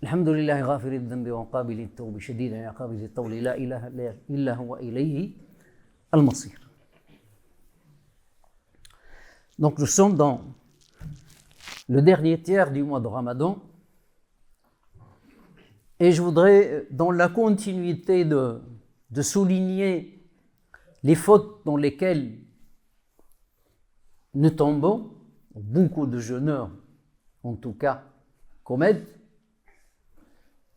الحمد لله غافر الذنب وقابل التوب شديد العقاب ذي الطول لا إله إلا هو إليه المصير. Donc nous sommes dans le dernier tiers du mois de Ramadan et je voudrais, dans la continuité de souligner les fautes dans lesquelles nous tombons, beaucoup de jeûneurs en tout cas commettent,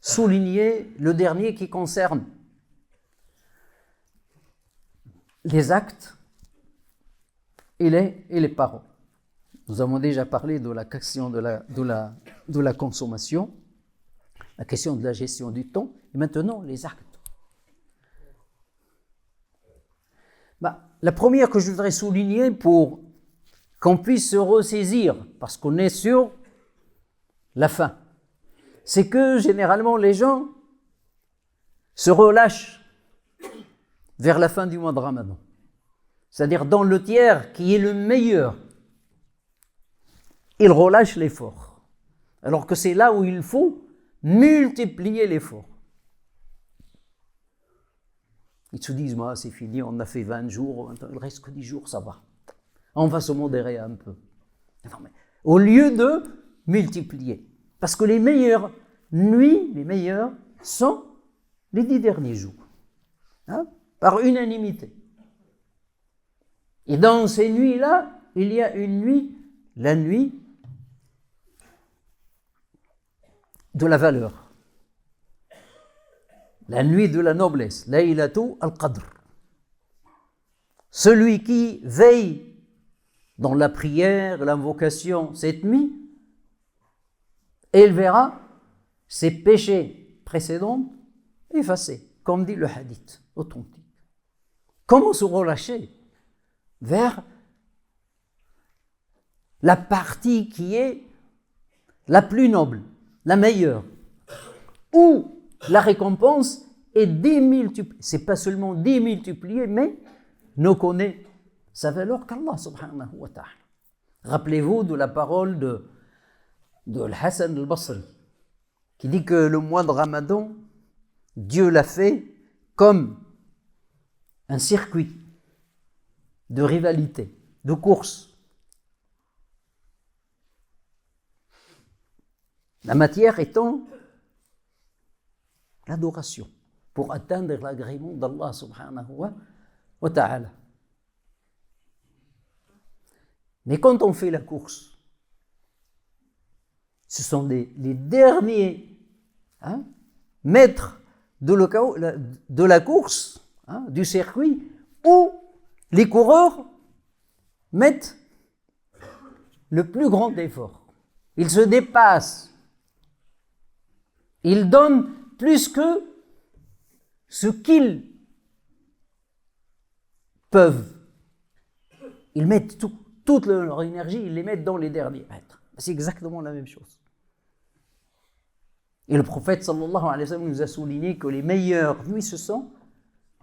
souligner le dernier qui concerne les actes et les paroles. Nous avons déjà parlé de la question de la consommation, la question de la gestion du temps, et maintenant les actes. La première que je voudrais souligner pour qu'on puisse se ressaisir, parce qu'on est sur la fin, c'est que généralement les gens se relâchent vers la fin du mois de Ramadan. C'est-à-dire dans le tiers qui est le meilleur, ils relâchent l'effort. Alors que c'est là où il faut multiplier l'effort. Ils se disent, moi c'est fini, on a fait 20 jours, il reste que 10 jours, ça va. On va se modérer un peu. Au lieu de multiplier. Parce que les meilleures nuits, les meilleures, sont les 10 derniers jours. Par unanimité. Et dans ces nuits-là, il y a une nuit, la nuit de la valeur. La nuit de la noblesse. Laylatou al-Qadr. Celui qui veille dans la prière, l'invocation cette nuit, et il verra ses péchés précédents effacés, comme dit le hadith authentique. Comment se relâcher vers la partie qui est la plus noble, la meilleure, où la récompense est démultipliée. C'est pas seulement démultipliée, mais ne connaît sa valeur qu'Allah subhanahu wa ta'ala. Rappelez-vous de la parole de Al-Hassan al-Basri, qui dit que le mois de Ramadan, Dieu l'a fait comme un circuit de rivalité, de course. La matière étant l'adoration, pour atteindre l'agrément d'Allah subhanahu wa ta'ala. Mais quand on fait la course, ce sont les derniers mètres de la course, du circuit, où les coureurs mettent le plus grand effort. Ils se dépassent. Ils donnent plus que ce qu'ils peuvent. Ils mettent toute leur énergie, ils les mettent dans les derniers mètres. C'est exactement la même chose. Et le prophète sallallahu alayhi wa sallam nous a souligné que les meilleures nuits, ce sont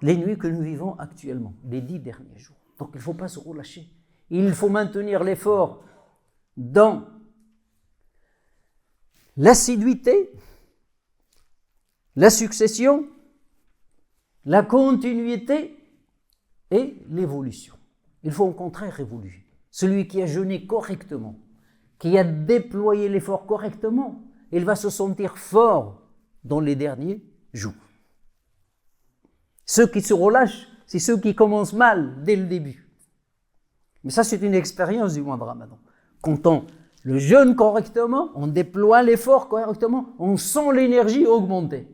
les nuits que nous vivons actuellement, les 10 derniers jours. Donc il ne faut pas se relâcher. Il faut maintenir l'effort dans l'assiduité, la succession, la continuité et l'évolution. Il faut au contraire évoluer. Celui qui a jeûné correctement, qui a déployé l'effort correctement, il va se sentir fort dans les derniers jours. Ceux qui se relâchent, c'est ceux qui commencent mal dès le début. Mais ça, c'est une expérience du mois de Ramadan. Quand on le jeûne correctement, on déploie l'effort correctement, on sent l'énergie augmenter.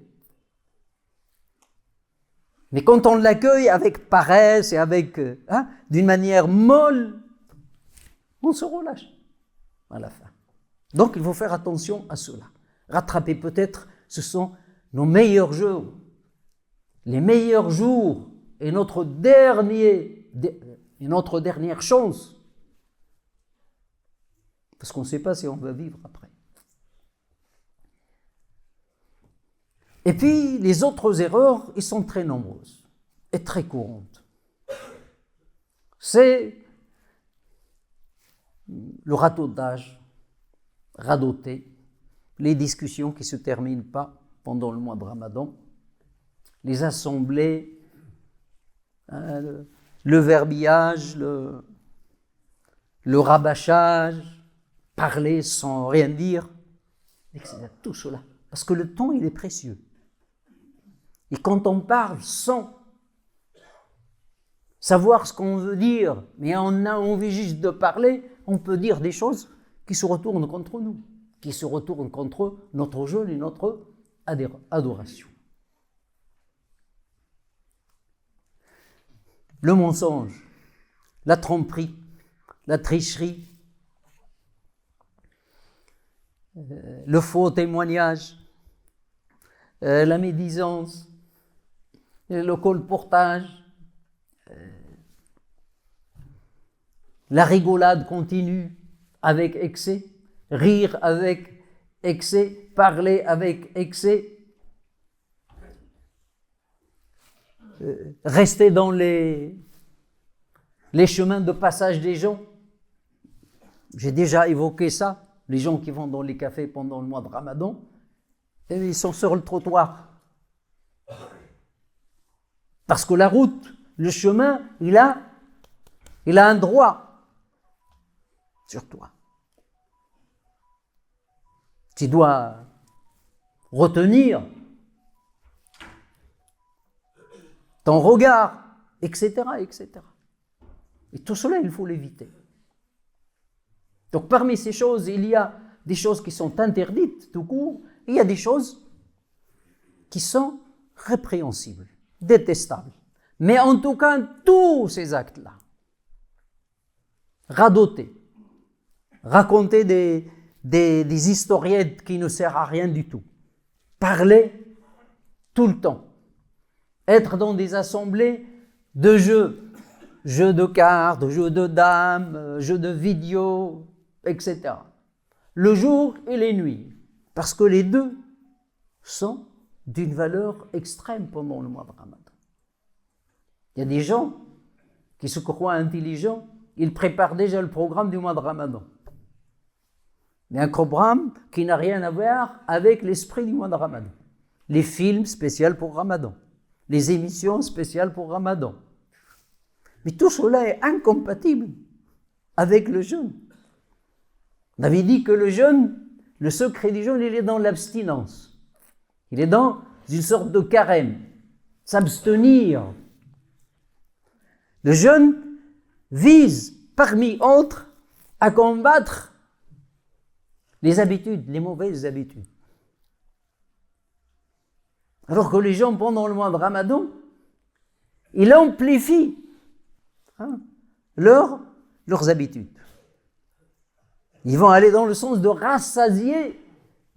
Mais quand on l'accueille avec paresse et avec d'une manière molle, on se relâche à la fin. Donc il faut faire attention à cela. Rattraper peut-être, ce sont nos meilleurs jours. Les meilleurs jours et notre dernière chance. Parce qu'on ne sait pas si on va vivre après. Et puis, les autres erreurs, elles sont très nombreuses et très courantes. C'est le radotage, radoter, les discussions qui ne se terminent pas pendant le mois de Ramadan, les assemblées, le verbillage, le rabâchage, parler sans rien dire, etc. Tout cela. Parce que le temps, il est précieux. Et quand on parle sans savoir ce qu'on veut dire, mais on a envie juste de parler, on peut dire des choses qui se retournent contre nous, qui se retournent contre notre jeûne et notre adoration. Le mensonge, la tromperie, la tricherie, le faux témoignage, la médisance, le colportage, la rigolade continue avec excès, rire avec excès, parler avec excès, rester dans les chemins de passage des gens. J'ai déjà évoqué ça, les gens qui vont dans les cafés pendant le mois de Ramadan, et ils sont sur le trottoir. Parce que la route, le chemin, il a un droit sur toi. Tu dois retenir ton regard, etc., etc. Et tout cela, il faut l'éviter. Donc parmi ces choses, il y a des choses qui sont interdites tout court, et il y a des choses qui sont répréhensibles, détestables. Mais en tout cas, tous ces actes-là, radoter, raconter des historiettes qui ne servent à rien du tout, parler tout le temps, être dans des assemblées de jeux de cartes, jeux de dames, jeux de vidéo, etc. Le jour et les nuits, parce que les deux sont d'une valeur extrême pendant le mois de Ramadan. Il y a des gens qui se croient intelligents, ils préparent déjà le programme du mois de Ramadan. Mais un programme qui n'a rien à voir avec l'esprit du mois de Ramadan. Les films spéciaux pour Ramadan, les émissions spéciales pour Ramadan. Mais tout cela est incompatible avec le jeûne. On avait dit que le jeûne, le secret du jeûne, il est dans l'abstinence. Il est dans une sorte de carême, s'abstenir. Le jeûne vise, parmi autres, à combattre les habitudes, les mauvaises habitudes. Alors que les gens, pendant le mois de Ramadan, ils amplifient leurs habitudes. Ils vont aller dans le sens de rassasier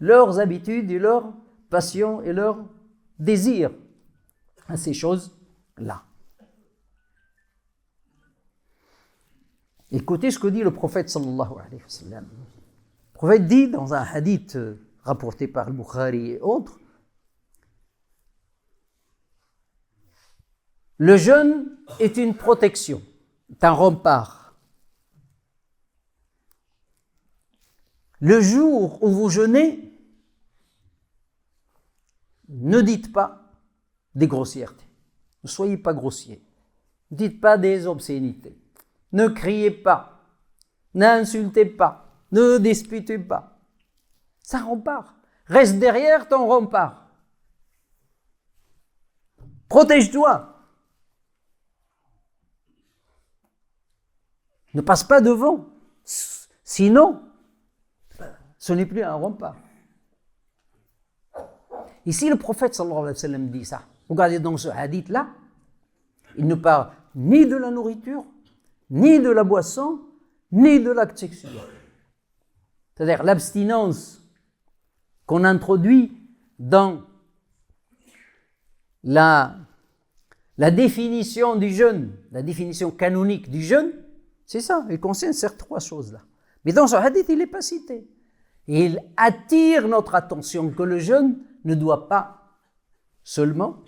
leurs habitudes et leurs passions et leurs désirs à ces choses-là. Écoutez ce que dit le prophète sallallahu alayhi wa sallam. Le prophète dit dans un hadith rapporté par le Bukhari et autres, le jeûne est une protection, est un rempart. Le jour où vous jeûnez, ne dites pas des grossièretés. Ne soyez pas grossiers. Ne dites pas des obscénités. Ne criez pas. N'insultez pas. Ne disputez pas. C'est un rempart. Reste derrière ton rempart. Protège-toi. Ne passe pas devant. Sinon, ce n'est plus un rempart. Ici, le prophète sallallahu alayhi wa sallam dit ça. Regardez dans ce hadith-là, il ne parle ni de la nourriture, ni de la boisson, ni de l'acte sexuel. C'est-à-dire l'abstinence qu'on introduit dans la définition du jeûne, la définition canonique du jeûne, c'est ça, il concerne ces trois choses-là. Mais dans ce hadith, il n'est pas cité. Et il attire notre attention que le jeûne ne doit pas seulement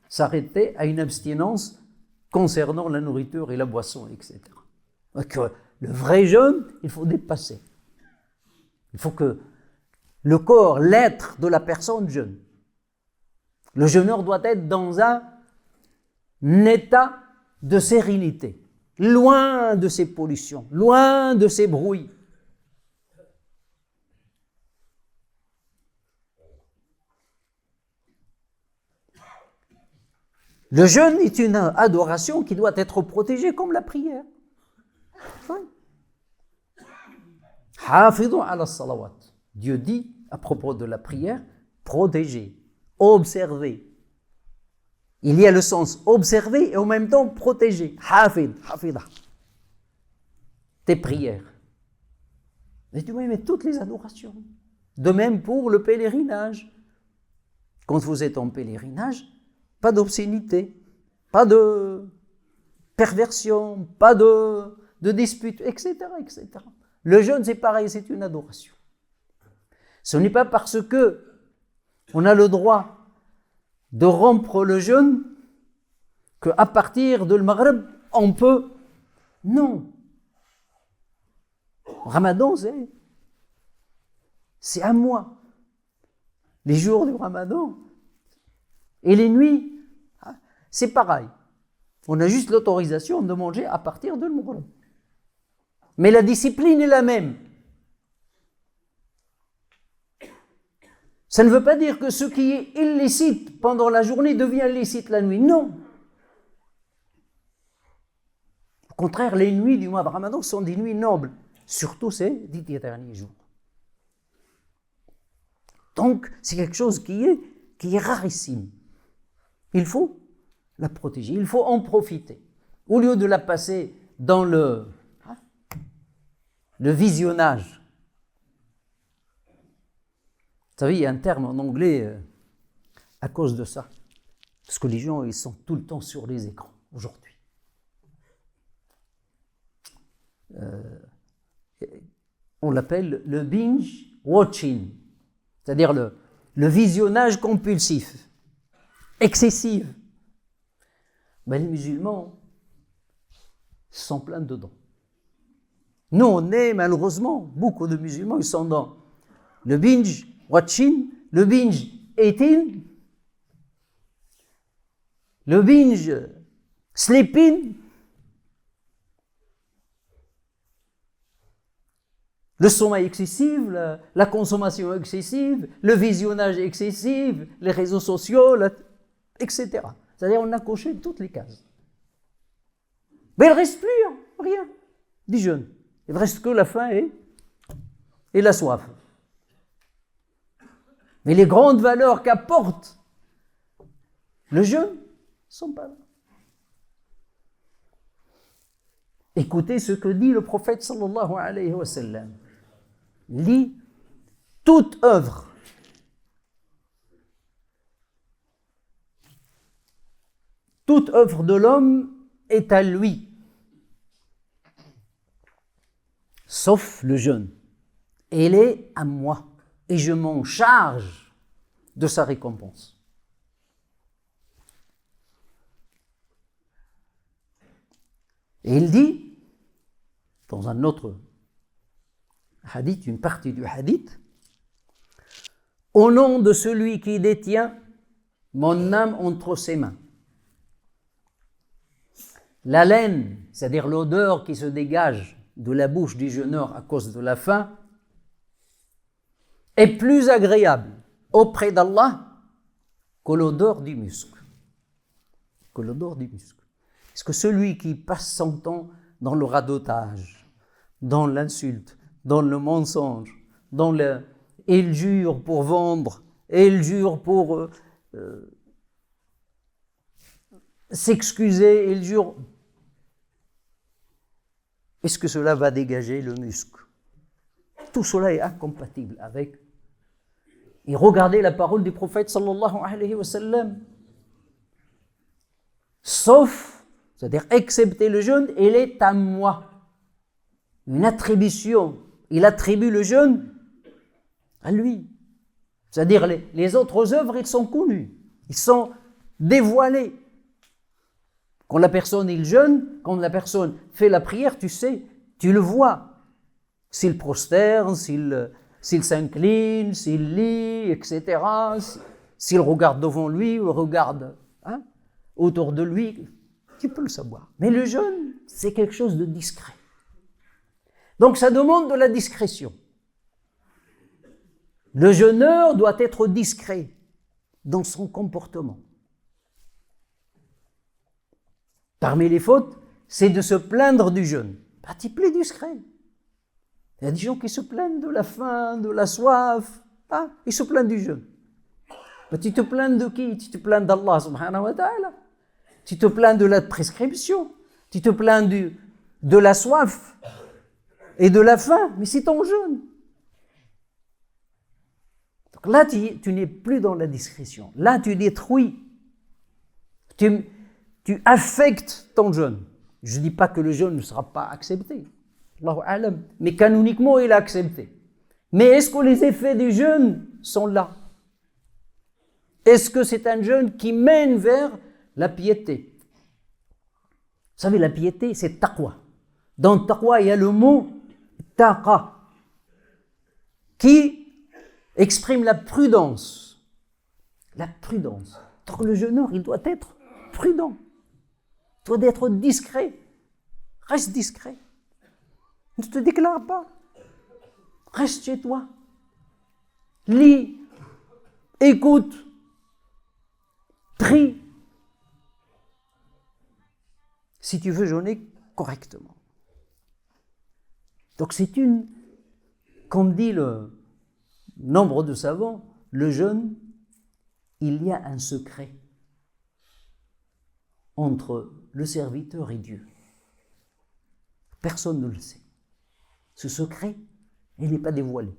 s'arrêter à une abstinence concernant la nourriture et la boisson, etc. Donc, le vrai jeûne, il faut dépasser. Il faut que le corps, l'être de la personne jeûne. Le jeûneur doit être dans un état de sérénité, loin de ces pollutions, loin de ces bruits. Le jeûne est une adoration qui doit être protégée comme la prière. Hafidhu ala salawat. Dieu dit à propos de la prière, protéger, observer. Il y a le sens observer et en même temps protéger. Hafidha. Tes prières. Mais tu vois, mais toutes les adorations. De même pour le pèlerinage. Quand vous êtes en pèlerinage, pas d'obscénité, pas de perversion, pas de dispute, etc., etc. Le jeûne, c'est pareil, c'est une adoration. Ce n'est pas parce que on a le droit de rompre le jeûne qu'à partir de le Maghreb, on peut... Non. Ramadan, c'est un mois. Les jours du Ramadan et les nuits, c'est pareil. On a juste l'autorisation de manger à partir de le Maghreb. Mais la discipline est la même. Ça ne veut pas dire que ce qui est illicite pendant la journée devient licite la nuit. Non. Au contraire, les nuits du mois de Ramadan sont des nuits nobles. Surtout ces 10 derniers jours. Donc, c'est quelque chose qui est rarissime. Il faut la protéger, il faut en profiter. Au lieu de la passer dans le visionnage. Vous savez, il y a un terme en anglais à cause de ça. Parce que les gens, ils sont tout le temps sur les écrans aujourd'hui. On l'appelle le binge watching, c'est-à-dire le visionnage compulsif, excessif. Ben, les musulmans sont pleins dedans. Nous, on est malheureusement, beaucoup de musulmans, ils sont dans le binge watching, le binge eating, le binge sleeping, le sommeil excessif, la consommation excessive, le visionnage excessif, les réseaux sociaux, etc. C'est-à-dire on a coché toutes les cases. Mais il ne reste plus rien du jeûne. Il ne reste que la faim et la soif. Mais les grandes valeurs qu'apporte le jeûne ne sont pas là. Écoutez ce que dit le prophète sallallahu alayhi wa sallam. Il dit, toute œuvre de l'homme est à lui, sauf le jeûne. Elle est à moi et je m'en charge de sa récompense. Et il dit, dans un autre hadith, une partie du hadith, au nom de celui qui détient mon âme entre ses mains. La laine, c'est-à-dire l'odeur qui se dégage de la bouche du jeûneur à cause de la faim, est plus agréable auprès d'Allah que l'odeur du musc. Parce que celui qui passe son temps dans le radotage, dans l'insulte, dans le mensonge, il jure pour vendre, il jure pour s'excuser, il jure. Est-ce que cela va dégager le musc? Tout cela est incompatible avec. Et regardez la parole du prophète sallallahu alayhi wa sallam. Sauf, c'est-à-dire excepté le jeûne, il est à moi. Une attribution. Il attribue le jeûne à lui. C'est-à-dire les autres œuvres, ils sont connus. Ils sont dévoilés. Quand la personne il jeûne, quand la personne fait la prière, tu sais, tu le vois. S'il prosterne, s'il s'il s'incline, s'il lit, etc., s'il regarde devant lui ou regarde autour de lui, tu peux le savoir. Mais le jeûne, c'est quelque chose de discret. Donc ça demande de la discrétion. Le jeûneur doit être discret dans son comportement. Parmi les fautes, c'est de se plaindre du jeûne. Tu plais discret. Il y a des gens qui se plaignent de la faim, de la soif. Ils se plaignent du jeûne. Tu te plains de qui? Tu te plains d'Allah subhanahu wa ta'ala. Tu te plains de la prescription. Tu te plains de la soif et de la faim. Mais c'est ton jeûne. Donc là, tu n'es plus dans la discrétion. Là, tu détruis. Tu affectes ton jeûne. Je ne dis pas que le jeûne ne sera pas accepté. Allahu a'lam. Mais canoniquement, il est accepté. Mais est-ce que les effets du jeûne sont là? Est-ce que c'est un jeûne qui mène vers la piété? Vous savez, la piété, c'est taqwa. Dans taqwa, il y a le mot taqa, qui exprime la prudence. La prudence. Donc le jeûneur, il doit être prudent. Il doit être discret. Reste discret. Ne te déclare pas. Reste chez toi. Lis. Écoute. Prie. Si tu veux jeûner correctement. Donc comme dit le nombre de savants, le jeûne, il y a un secret entre le serviteur et Dieu. Personne ne le sait. Ce secret, il n'est pas dévoilé.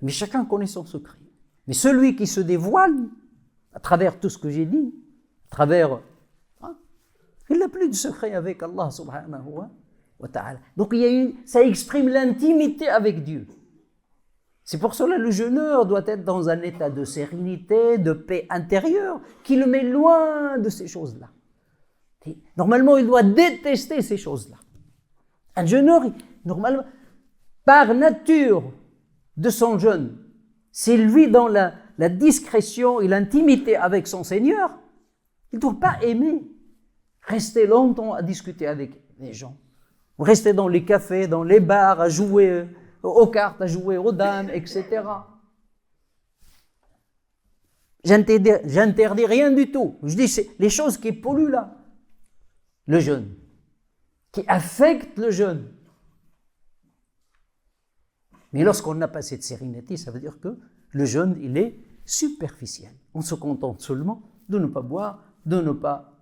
Mais chacun connaît son secret. Mais celui qui se dévoile, à travers tout ce que j'ai dit, à travers... il n'a plus de secret avec Allah subhanahu wa ta'ala. Donc ça exprime l'intimité avec Dieu. C'est pour cela que le jeûneur doit être dans un état de sérénité, de paix intérieure, qui le met loin de ces choses-là. Normalement, il doit détester ces choses-là. Un jeûneur, normalement, par nature de son jeûne, s'il vit dans la discrétion et l'intimité avec son Seigneur, il ne doit pas aimer rester longtemps à discuter avec les gens, ou rester dans les cafés, dans les bars, à jouer aux cartes, à jouer aux dames, etc. J'interdis rien du tout. Je dis c'est les choses qui polluent là, le jeûne, qui affectent le jeûne. Mais lorsqu'on n'a pas cette sérénité, ça veut dire que le jeûne, il est superficiel. On se contente seulement de ne pas boire, de ne pas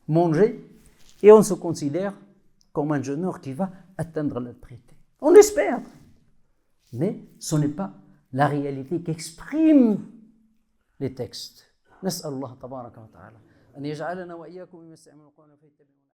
manger, et on se considère comme un jeûneur qui va atteindre la piété. On l'espère, mais ce n'est pas la réalité qu'expriment les textes. نسأل الله تبارك وتعالى أن يجعلنا وإياكم ممن يستمعون القول فيتبعون